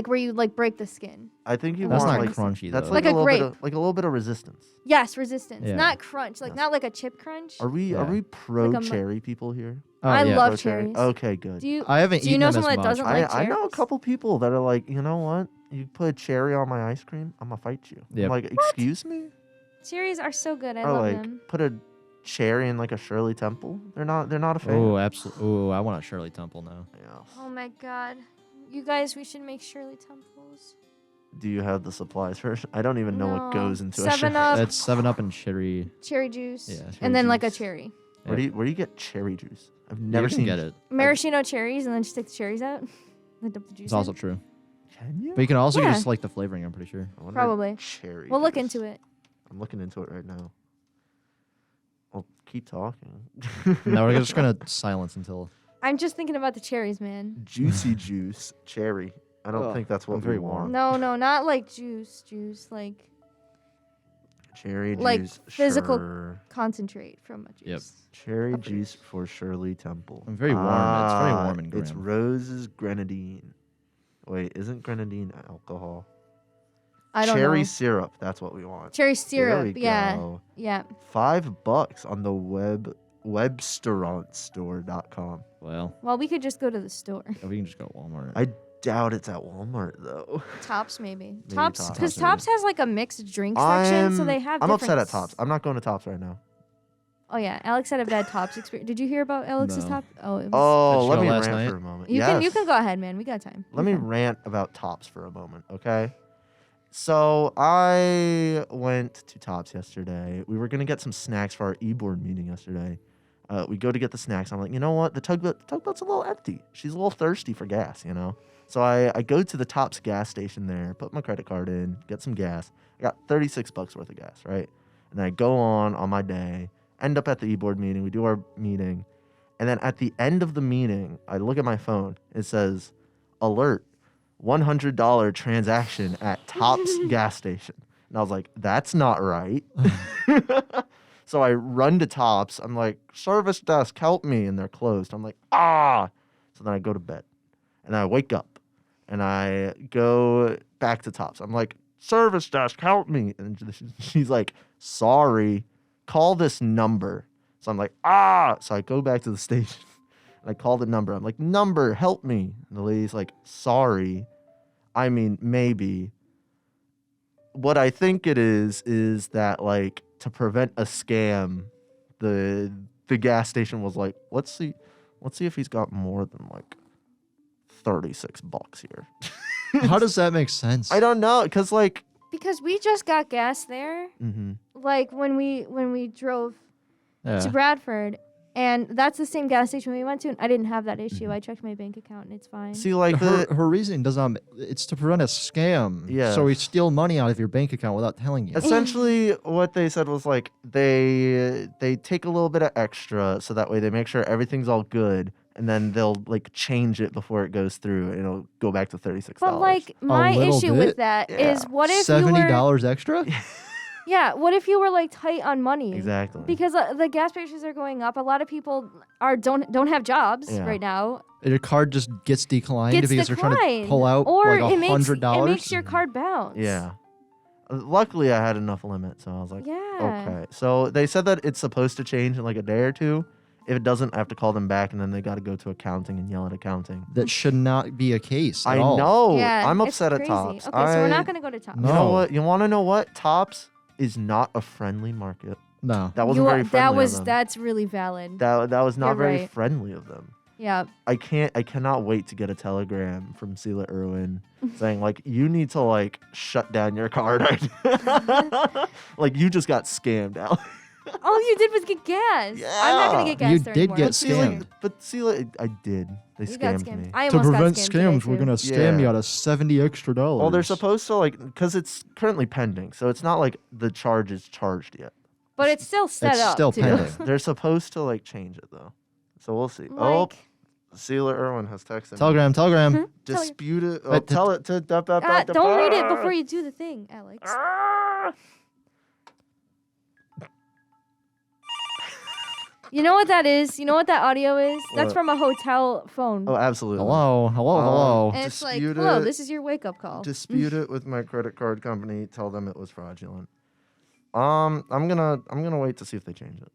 where you like break the skin. I think you That's want not like crunchy that's though. like, Like a a little bit grape. of, like a little bit of resistance. Yes, resistance, Yeah. not crunch. Like Yes. not like a chip crunch. Are we Yeah. pro Like a mu- cherry people here? Oh, I yeah. love Pro cherry? cherries. Okay, good. Do you? I haven't Do you eaten know them as someone that much. doesn't like I know a cherries? couple people that are like, you know what? You put a cherry on my ice cream, I'm gonna fight you. I'm Yep. like, excuse me? Cherries are so good. I Or love like them. put a cherry in like a Shirley Temple. They're not a fan. Oh, absolutely. Oh, I want a Shirley Temple now. Yeah. Oh my god. You guys, we should make Shirley Temples. Do you have the supplies for it? I don't even know what No. goes into a 7 Shirley. Up. It's 7-Up and cherry. Cherry juice. Yeah, cherry and then like a juice. cherry. Where do you get cherry juice? I've never you can seen get it. Maraschino cherries and then just take the cherries out. Then dump the juice It's also in. true. Can you? But you can also Yeah. just like the flavoring, I'm pretty sure. I wonder Probably. Cherry. We'll look juice. into it. I'm looking into it right now. Well, keep talking. No, we're just gonna silence until. I'm just thinking about the cherries, man. Juicy juice, cherry. I don't Ugh, think that's what I'm we very want. warm. No, not like juice, like Cherry Like juice. physical- sure. concentrate from a juice. Yep. Cherry Of juice for Shirley Temple. I'm very warm. It's very warm and It's grim. Rose's grenadine. Wait, isn't grenadine alcohol? I don't Cherry know. syrup. That's what we want. Cherry There syrup. we Yeah. go. Yeah. $5 on the webstaurantstore.com. Well, Well, we could just go to the store. we can just go to Walmart. I doubt it's at Walmart though. Tops maybe. Maybe Tops Tops. because Tops, Tops has like a mixed drink section, so they have. I'm upset at different Tops. I'm not going to Tops right now. Oh yeah, Alex had a bad Tops experience. Did you hear about Alex's No. top? Oh, it was. Oh, That let show me last rant night? for a moment. You yes. can go ahead, man. We got time. Let me You're fine. rant about Tops for a moment, okay? So I went to Tops yesterday. We were gonna get some snacks for our e-board meeting yesterday. We go to get the snacks. I'm like, you know what? The tugboat's a little empty. She's a little thirsty for gas, you know. So I go to the Tops gas station there, put my credit card in, get some gas. I got $36 worth of gas, right? And then I go on my day, end up at the e-board meeting. We do our meeting, and then at the end of the meeting, I look at my phone. It says, "Alert: $100 transaction at Tops gas station." And I was like, "That's not right." So I run to Tops. I'm like, "Service desk, help me!" And they're closed. I'm like, "Ah!" So then I go to bed, and I wake up, and I go back to Tops. I'm like, "Service desk, help me!" And she's like, "Sorry, call this number." So I'm like, "Ah!" So I go back to the station, and I call the number. I'm like, "Number, help me!" And the lady's like, "Sorry, I mean maybe." What I think it is that like to prevent a scam, the gas station was like, let's see if he's got more than like $36 here. How does that make sense? I don't know, cause like, Because we just got gas there, like when we drove to Yeah. Bradford, and that's the same gas station we went to, and I didn't have that issue. I checked my bank account, and it's fine. see like Her, the her reasoning does not. It's to prevent a scam. Yeah. So we steal money out of your bank account without telling you. essentially what they said was like they take a little bit of extra so that way they make sure everything's all good, and then they'll like change it before it goes through, and it'll go back to $36. But like my little issue bit? with that is, Yeah. what if you were $70 extra? what if you were like tight on money? Exactly. Because the gas prices are going up. A lot of people don't have jobs Yeah. right now. Your card just gets declined Gets because they're trying to declined. pull out Or like it makes $100. your card bounce. Yeah. Luckily, I had enough limit, so I was like, Yeah. okay. So they said that it's supposed to change in like a day or two, If it doesn't, I have to call them back, and then they got to go to accounting and yell at accounting. That should not be a case at I all. know. Yeah, I'm it's upset at crazy. Tops. Okay, so we're not gonna go to Tops. You know No. what? You want to know what? Tops is not a friendly market. No. That wasn't very friendly of them. That's really valid. That was not You're very right. friendly of them. Yeah. I cannot wait to get a telegram from Sela Irwin saying like, you need to like shut down your card. Like you just got scammed out. All you did was get gas. Yeah. I'm not gonna get gas You there did anymore. get That's scammed. weird. But Sela, I did. They You got scammed scammed. me. I To almost prevent got scams, we're today, gonna too. scam you Yeah. out of $70 extra. Well, they're supposed to like, because it's currently pending, so it's not like the charge is charged yet. But it's still set It's up. still too. pending. They're supposed to like change it though, so we'll see. Oh, Like, Sela Irwin has texted me. Telegram. tell you- Dispute it. Oh, Wait, tell it to. don't read it before you do the thing, Alex. You know what that is? You know what that audio is? That's What? from a hotel phone. Oh, absolutely. Hello. And it's like, dispute hello, it. this is your wake up call. Dispute it with my credit card company. Tell them it was fraudulent. I'm gonna wait to see if they change it.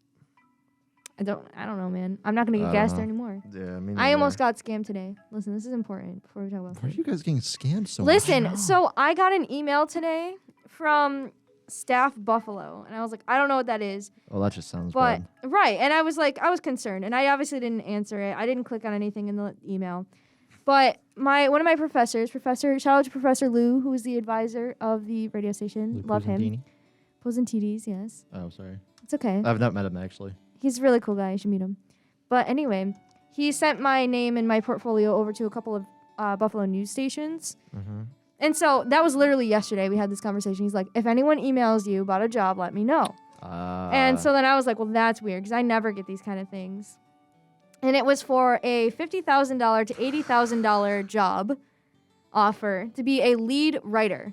I don't know, man. I'm not gonna I get don't gas know. there anymore. Yeah, I mean. I almost got scammed today. Listen, this is important before we talk about Why are food. you guys getting scammed so much? Listen, so I got an email today from Staff Buffalo, and I was like, I don't know what that is, Oh, that just sounds but bad. right, and I was like, I was concerned, and I obviously didn't answer it. I didn't click on anything in the email, but one of my professors, shout out to Professor Lou, who is the advisor of the radio station. Love him. Posentidis, yes, Oh, sorry. it's okay. I've not met him actually. He's a really cool guy. You should meet him. But anyway, he sent my name and my portfolio over to a couple of Buffalo news stations. Mm-hmm. And so that was literally yesterday. We had this conversation. He's like, if anyone emails you about a job, let me know. And so then I was like, well, that's weird because I never get these kind of things. And it was for a $50,000 to $80,000 job offer to be a lead writer.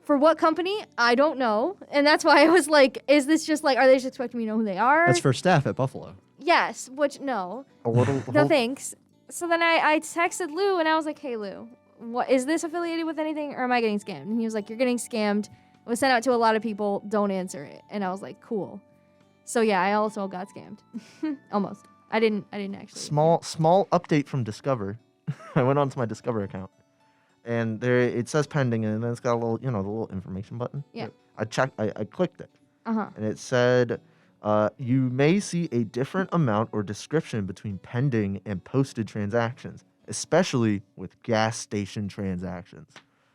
For what company? I don't know. And that's why I was like, is this just like, are they just expecting me to know who they are? That's for staff at Buffalo. Yes, which no. A little. No thanks. So then I texted Lou and I was like, hey Lou, what is this affiliated with anything or am I getting scammed? And he was like, you're getting scammed. It was sent out to a lot of people. Don't answer it. And I was like, cool. So yeah, I also got scammed. Almost. I didn't actually. Small update from Discover. I went onto my Discover account, and there it says pending, and then it's got a little, the little information button. Yeah. I clicked it, Uh-huh. and it said, you may see a different amount or description between pending and posted transactions, especially with gas station transactions.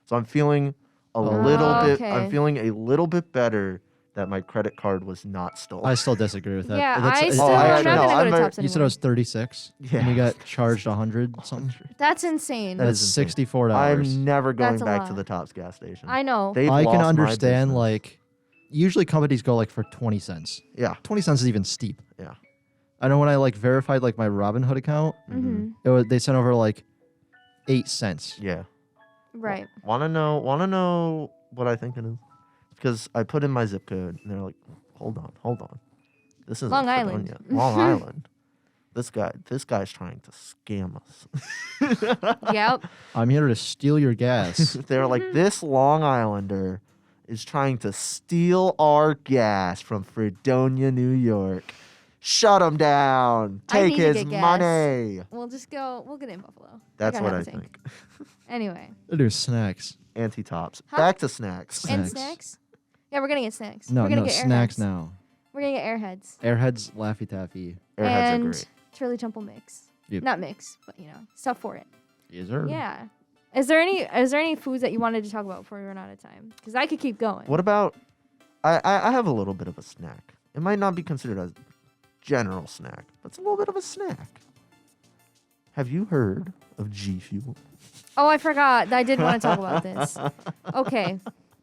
So I'm feeling a little bit. okay. I'm feeling a little bit better that my credit card was not stolen. I still disagree with that. Yeah, That's- I it's- still, I- I'm no, not going I'm to go to very- Tops You anymore. said it was 36, Yeah. and you got charged 100 something. That's insane. That That's is insane. $64. I'm never going That's a back to lot. the Tops gas station. I know. They've I can lost my understand business. like usually companies go like for 20 cents. Yeah. 20 cents is even steep. Yeah. I know when I like verified like my Robinhood account, Mm-hmm. they sent over like 8 cents. Yeah. Right. Want to know what I think it is? Because I put in my zip code, and they're like, "Hold on. This is Long Island. Long Island. This guy's trying to scam us." Yep. I'm here to steal your gas. They're like, "This Long Islander is trying to steal our gas from Fredonia, New York. Shut him down. I Take need to his get gas. money." We'll just go. We'll get in Buffalo. That's gotta what have I a tank. think. Anyway. They do snacks. Anti-tops. Huh? Back to snacks. And Snacks. snacks? Yeah, we're gonna get snacks. No, we're gonna no, get snacks Airheads. now. We're gonna get Airheads. Airheads, Laffy Taffy. Airheads and are great. Turley Temple mix. Yep. Not mix, but stuff for it. Is there? Yeah. Is there any foods that you wanted to talk about before we run out of time? Because I could keep going. What about? I have a little bit of a snack. It might not be considered a general snack, but it's a little bit of a snack. Have you heard of G Fuel? Oh, I forgot. I did want to talk about this. Okay.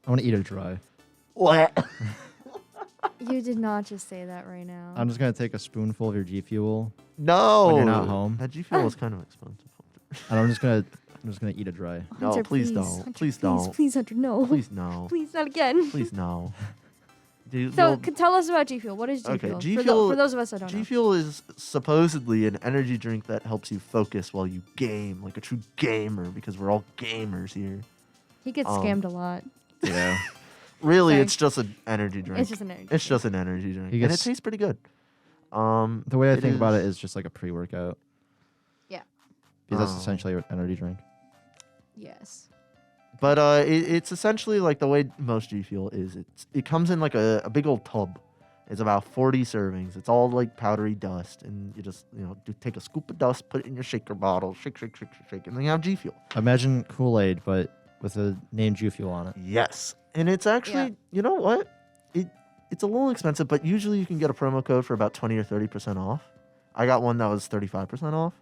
I want to eat it dry. What? You did not just say that right now. I'm just gonna take a spoonful of your G Fuel, No. When you're not home. That G Fuel is kind of expensive. and I'm just gonna eat it dry. No, Hunter, please don't. Hunter, Please don't. Please, Hunter, no. Please no. Please, not again. Please no. Dude, So, well, tell us about G Fuel. What is G Okay, Fuel? G For Fuel- for those of us that don't G know. Fuel is supposedly an energy drink that helps you focus while you game, like a true gamer, because we're all gamers here. He gets um, scammed a lot. Yeah. Really, Sorry. it's just an energy drink. It's just an energy. It's just an energy drink, He and it gets- tastes pretty good. The way I think about it is just like a pre-workout. Yeah. Because that's essentially an energy drink. Yes. But it's essentially like the way most G Fuel is. It comes in like a big old tub. It's about 40 servings. It's all like powdery dust, and you just take a scoop of dust, put it in your shaker bottle, shake, shake, shake, shake, shake, and then you have G Fuel. Imagine Kool-Aid, but with a name G Fuel on it. Yes, and it's actually you know what, it's a little expensive, but usually you can get a promo code for about 20 or 30% off. I got one that was 35% off.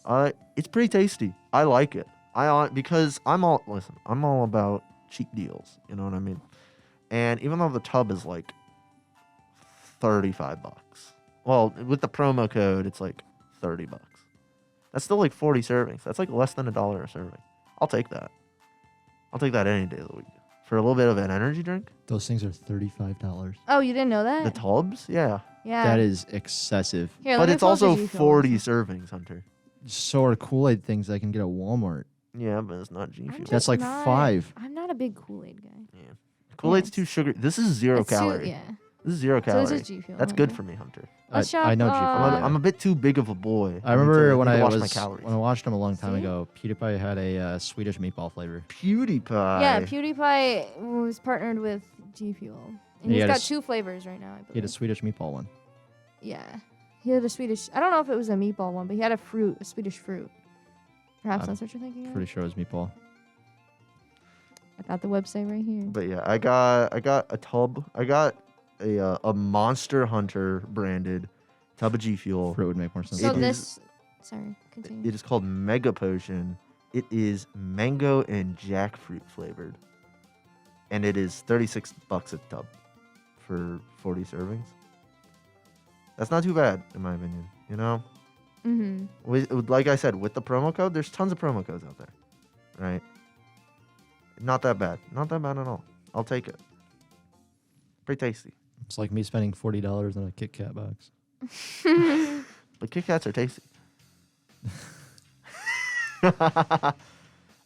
Nice. It's pretty tasty. I like it. Because I'm all about cheap deals. You know what I mean? And even though the tub is like $35, well, with the promo code, it's like $30. That's still like 40 servings. That's like less than $1 a serving. I'll take that. I'll take that any day of the week for a little bit of an energy drink. Those things are $35. Oh, you didn't know that? The tubs, yeah, Yeah. That is excessive. Here, let but me it's pull up the also G Fuel. 40 servings, Hunter. So are Kool-Aid things I can get at Walmart. Yeah, but it's not G I'm Fuel. just That's like not- 5. I'm not a big Kool-Aid guy. Kool-Aid's Yes. too sugary. This is zero It's too- calorie. yeah. This is 0 So calorie. it's just G Fuel. That's good for me, Hunter. Let's I shop, know G Fuel. I'm a bit too big of a boy. I remember when I I watch was my calories. when I watched him a long time See? ago. PewDiePie had a Swedish meatball flavor. PewDiePie. Yeah, PewDiePie was partnered with G Fuel. And He he's had got a s- 2 flavors right now, I He had a believe. Swedish meatball one. Yeah. He had a Swedish, I don't know if it was a meatball one, but he had a Swedish fruit. Perhaps I'm that's what you're thinking of? Pretty sure it was meatball. I got the website right here. But yeah, I got a tub. I got a Monster Hunter branded tub of G Fuel. Fruit would make more sense. So It this, sorry, continue. It is called Mega Potion. It is mango and jackfruit flavored, and it is $36 a tub for 40 servings. That's not too bad, in my opinion. You know, Mm-hmm. like I said, with the promo code, there's tons of promo codes out there, right? Not that bad. Not that bad at all. I'll take it. Pretty tasty. It's like me spending $40 on a Kit Kat box. But Kit Kats are tasty.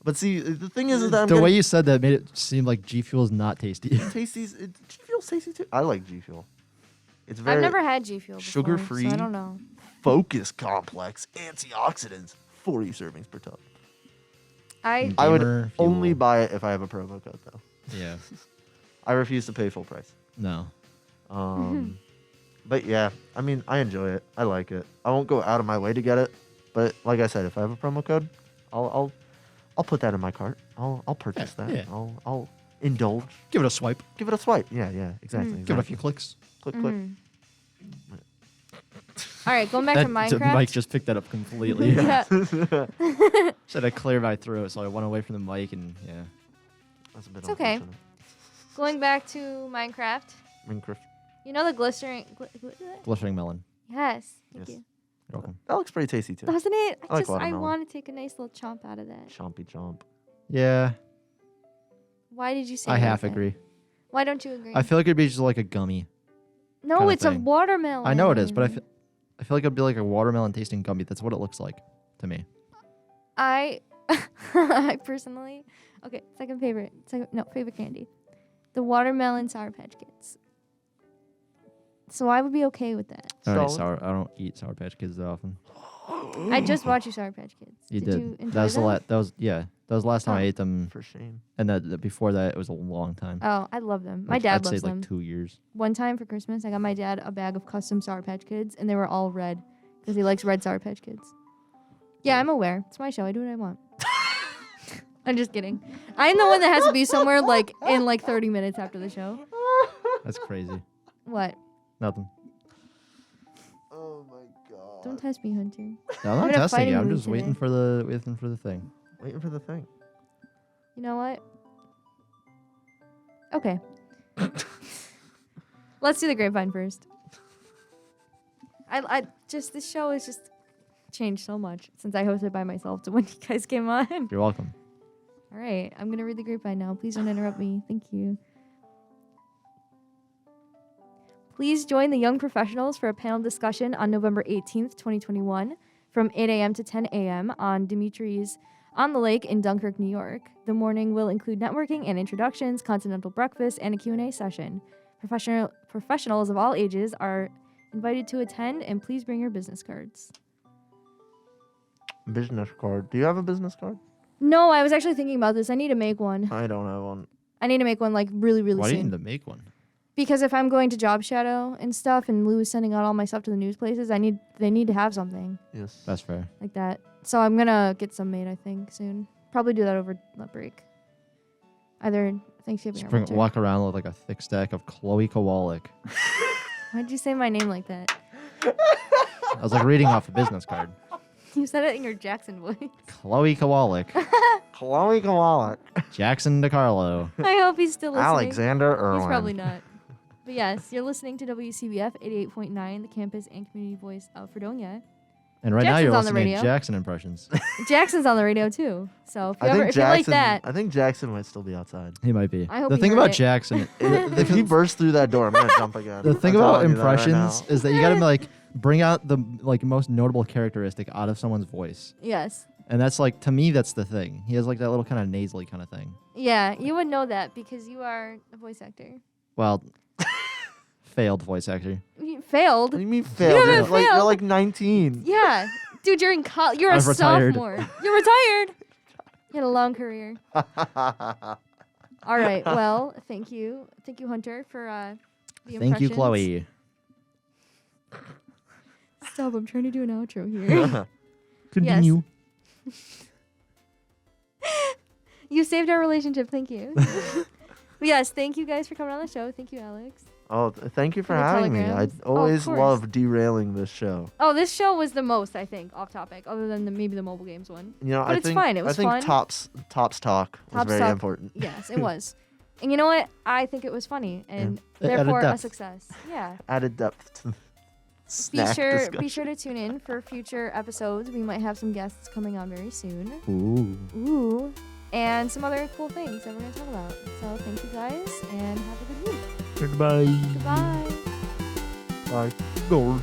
But see, the thing is that The way you said that made it seem like G Fuel is not tasty. G Fuel's tasty too. I like G Fuel. It's very I've never had G Fuel before, sugar-free. so I don't know. focus complex, antioxidants, 40 servings per tub. I I would Gamer only Fuel. buy it if I have a promo code though. Yeah. I refuse to pay full price. No. But yeah, I mean, I enjoy it. I like it. I won't go out of my way to get it, but like I said, if I have a promo code, I'll put that in my cart. I'll purchase that. yeah. I'll indulge. Give it a swipe. Give it a swipe. Yeah, exactly. Give it a few clicks. Click, click. Mhm. All right, going back to Minecraft. Mike just picked that up completely. Yeah. Said I clear my throat, so I went away from the mic, and yeah. That's a bit It's okay. unfortunate. Going back to Minecraft. Minecraft. You know the glistering. Glittering melon. Yes. Thank Yes. you. You're welcome. That looks pretty tasty too. Doesn't it? I like I watermelon. want to take a nice little chomp out of that. Chompy chomp. Yeah, Why did you say? I that half then? agree. Why don't you agree? I feel like it'd be just like a gummy. no, kinda it's a thing. watermelon. I know it is, but I feel like it'd be like a watermelon tasting gummy. That's what it looks like to me. I personally, okay, second favorite, favorite candy, the watermelon Sour Patch Kids. So I would be okay with that. I Solid. don't eat Sour Patch Kids that often. I just watched you Sour Patch Kids. You did. did. You enjoy That was them? that was the last time I Oh. ate them, For shame. and that before that it was a long time. Oh, I love them. My Like, dad I'd loves say them. like 2 years. One time for Christmas, I got my dad a bag of custom Sour Patch Kids, and they were all red because he likes red Sour Patch Kids. Yeah, I'm aware. It's my show. I do what I want. I'm just kidding. I'm the one that has to be somewhere like in like 30 minutes after the show. That's crazy. What? Nothing. Oh my god. Don't test me, Hunter. No, I'm I'm not in a testing fighting you. I'm mood just waiting today. for the thing. Waiting for the thing. You know what? Okay. Let's do the grapevine first. I just this show has just changed so much since I hosted by myself to when you guys came on. You're welcome. All right, I'm gonna read the grapevine now. Please don't interrupt me. Thank you. Please join the young professionals for a panel discussion on November 18th, 2021, from 8 a.m. to 10 a.m. on Dimitri's on the Lake in Dunkirk, New York. The morning will include networking and introductions, continental breakfast, and a Q&A session. Professionals of all ages are Invited to attend, and please bring your business cards. Business card. Do you have a business card? No, I was actually thinking about this. I need to make one. I don't have one. I need to make one like really, really Why do you soon. need to make one? Because if I'm going to job shadow and stuff, and Lou is sending out all my stuff to the news places, they need to have something Yes. That's fair. like that. So I'm gonna get some made, I think, soon. Probably do that over the break. Either Thanksgiving or winter. Walk around with like a thick stack of Chloe Kowalik. Why'd you say my name like that? I was like reading off a business card. You said it in your Jackson voice. Chloe Kowalik. Chloe Kowalik. Jackson DeCarlo. I hope he's still listening. Alexander Irwin. He's probably not. But yes, you're listening to WCBF 88.9, the campus and community voice of Fredonia. And right now you're Jackson's on the listening to radio. Jackson impressions. Jackson's on the radio too. So if you, I if you like that, I think Jackson might still be outside. He might be. I hope The he thing heard about it. Jackson, If he bursts through that door, I'm gonna jump again. the thing I'm about telling you that right impressions now. is that you gotta like bring out the like most notable characteristic out of someone's voice. yes. And that's like, to me, that's the thing. He has like that little kind of nasally kind of thing. Yeah, you would know that because you are a voice actor. Well, failed voice actor. You failed. What do you mean failed? haven't You're like, you're failed. like 19. Yeah. Dude, you're in college. You're a I've retired. sophomore. You're retired. You had a long career. All right. Well, thank you. Thank you, Hunter, for the Thank you, impressions. Chloe. Stop. I'm trying to do an outro here. Continue. You saved our relationship. Thank you. But yes, thank you guys for coming on the show. Thank you, Alex. Oh, thank you for the having me. I telegrams. always course. love derailing this show. Oh, this show was the most, I think, off topic, other than maybe the mobile games one. You know, But I it's think fine. It was I think fun. Tops talk was Tops very talk. important. Yes, it was. And you know what? I think it was funny, and It added therefore a depth. success. Yeah. Added depth to Be snack sure discussion. to tune in for future episodes. We might have some guests coming on very soon. Ooh. Ooh. And some other cool things that we're going to talk about. So thank you guys, and have a good week. Goodbye. Goodbye. Bye. Goals.